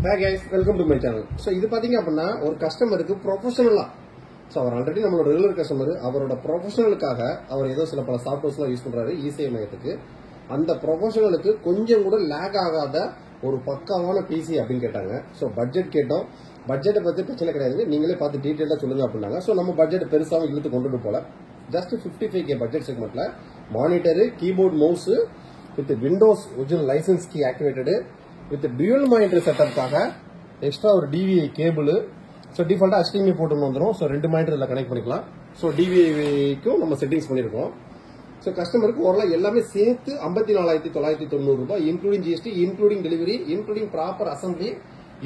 Hey guys, welcome to my channel. So இது பாத்தீங்க அப்படின்னா ஒரு கஸ்டமருக்கு ப்ரொஃபஷனலா அவர் ஆல்ரெடி நம்மளோட ரெகுலர் கஸ்டமர் அவரோட ப்ரொஃபஷனலுக்காக அவர் ஏதோ சில பல சாஃப்ட்வேர்ஸ்லாம் யூஸ் பண்றாரு இசிஐ மையத்துக்கு அந்த ப்ரொஃபஷனலுக்கு கொஞ்சம் கூட லேக் ஆகாத ஒரு பக்காவான பிசி அப்படின்னு கேட்டாங்க. ஸோ பட்ஜெட் கேட்டோம். பட்ஜெட்டை பற்றி பிரச்சனை கிடையாது, நீங்களே பார்த்து டீட்டெயிலாக சொல்லுங்க அப்படின்னாங்க. ஸோ நம்ம பட்ஜெட் பெருசாகவும் இழுத்து கொண்டுட்டு போல ஜஸ்ட் 55K பட்ஜெட் செக்மெண்ட்ல monitor, keyboard, mouse with Windows original licence key activated with dual monitor செட்டப்காக எக்ஸ்ட்ரா ஒரு டிவிஐ கேபிள். ஸோ டிஃபால்ட்டா HDMI போட்டு வந்துடும். ஸோ 2 மானிட்டர் இதில் கனெக்ட் பண்ணிக்கலாம். ஸோ டிவிஐக்கும் நம்ம செட்டிங்ஸ் பண்ணியிருக்கோம். ஸோ கஸ்டமருக்கு ஓரளவு எல்லாமே சேர்த்து 54,990 ரூபாய், including GST, including delivery, including proper assembly,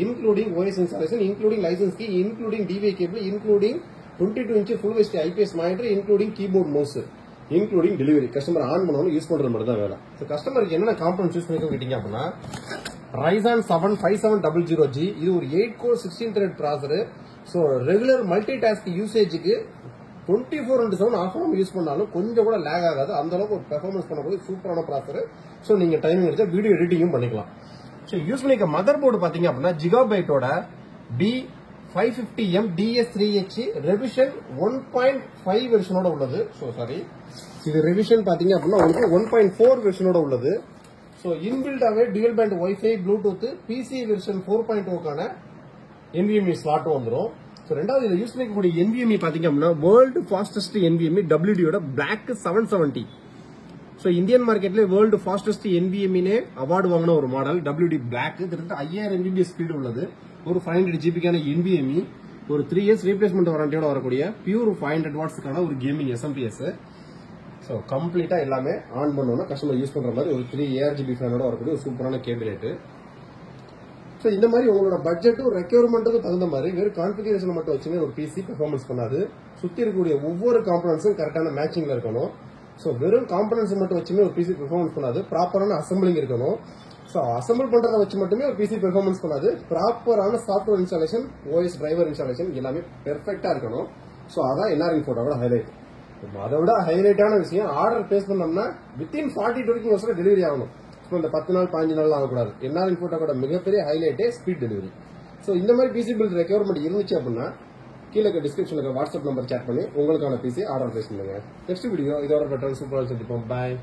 including OS installation, including licence key, including DVI cable, including 22 inch full HD IPS monitor, including keyboard, mouse, including delivery. Customer on பண்ணணும், use பண்றது மட்டும் தான் வேலை. ஸோ கஸ்டமருக்கு என்னென்ன component use பண்ணிக்க கேட்டீங்க அப்படின்னா Ryzen 7 5700G, இது ஒரு 8 core 16 thread processor. So regular multi task யூசேஜுக்கு 24/7 ஆஃப் ஆகாம யூஸ் பண்ணாலும் கொஞ்சம் கூட லேக் ஆகாது. அந்த அளவுக்கு ஒரு பெர்ஃபார்மன்ஸ் பண்ணக்கூடிய சூப்பரான ப்ராசர். ஸோ நீங்க டைமிங் எடுத்தா வீடியோ எடிட்டிங்கும் பண்ணிக்கலாம். ஸோ யூஸ் பண்ணிக்க மதர் போர்டு பாத்தீங்க அப்படின்னா ஜிகாபைட்டோட B550M DS3H ரெவிஷன் 1.5 வெர்ஷனோட உள்ளது. ஸோ சாரி, இது ரெவிஷன் பாத்தீங்க அப்படின்னா உங்களுக்கு 1.4 வெர்ஷனோட உள்ளது. ஸோ இன்பில்டாவே dual band Wi-Fi, Bluetooth, PC version 4.0க்கான NVMe ஸ்லாட்டும் வந்துடும். ஸோ ரெண்டாவது இதில் யூஸ் பண்ணிக்கக்கூடிய NVMe பாத்தீங்க அப்படின்னா வேர்ல்டு ஃபாஸ்டஸ்ட் NVMe WD-யோட பிளாக் 770. ஸோ இந்தியன் மார்க்கெட்ல வேர்ல்டு ஃபாஸ்டஸ்ட் NVMe அவார்டு வாங்கின ஒரு மாடல் WD பிளாக். கிட்டத்தட்ட 5000 MBps ஸ்பீடு உள்ளது. ஒரு 500 GBக்கான NVMe, ஒரு 3 years ரீப்ளேஸ்மெண்ட் வாரண்டியோட வரக்கூடிய பியூர் 500 வாட்ஸ்க்கான ஒரு கேமிங் SMPS. ஸோ கம்ப்ளீட்டா எல்லாமே ஆன் பண்ணோம்னா கஸ்டமர் யூஸ் பண்ற மாதிரி ஒரு 3 ARGB ஃபேனோட வரக்கூடிய ஒரு சூப்பரான கேபினெட். ஸோ இந்த மாதிரி உங்களோட பட்ஜெட்டும் ரெக்யர்மெண்ட்டுக்கும் தகுந்த மாதிரி வெறும் கான்ஃபிகரேஷன் மட்டும் வச்சுமே ஒரு பிசி பெர்ஃபார்மன்ஸ் பண்ணாது. சுத்தி இருக்கக்கூடிய ஒவ்வொரு காம்பனன்ஸும் கரெக்டான மேட்சிங்ல இருக்கணும். ஸோ வெறும் காம்பனன்ஸ் மட்டும் வச்சுமே ஒரு பிசி பெர்ஃபார்மன்ஸ் பண்ணாது. ப்ராப்பரான அசம்பிளிங் இருக்கணும். ஸோ அசம்பிள் பண்றதை வச்சு மட்டுமே ஒரு பிசி பெர்ஃபார்மன்ஸ் பண்ணாது. ப்ராப்பரான software installation, OS driver installation எல்லாமே பெர்ஃபெக்டா இருக்கணும். ஸோ அதான் NRN போட்டோட ஹைலைட். அதை விட ஹைலைட்டான விஷயம், ஆர்டர் பிளேஸ் பண்ணோம்னா வித்தின் 42 ஹவர்ஸ்ல டெலிவரி ஆகணும். இந்த 10 நாள் 15 நாள் ஆகக்கூடாது. NRN போட்டோட மிகப்பெரிய ஹைலைட்டே ஸ்பீட் டெலிவரி. ஸோ இந்த மாதிரி பிசி பில்ட் ரெக்யர்மெண்ட் இருந்துச்சு அப்படின்னா கீழே டிஸ்கிரிப்ஷனுக்கு வாட்ஸ்அப் நம்பர் சேட் பண்ணி உங்களுக்கான பிசி ஆர்டர் பிளேஸ் பண்ணுங்க. நெக்ஸ்ட் வீடியோ இதோட பெட்டர் சூப்பராக சந்திப்போம். பாய்.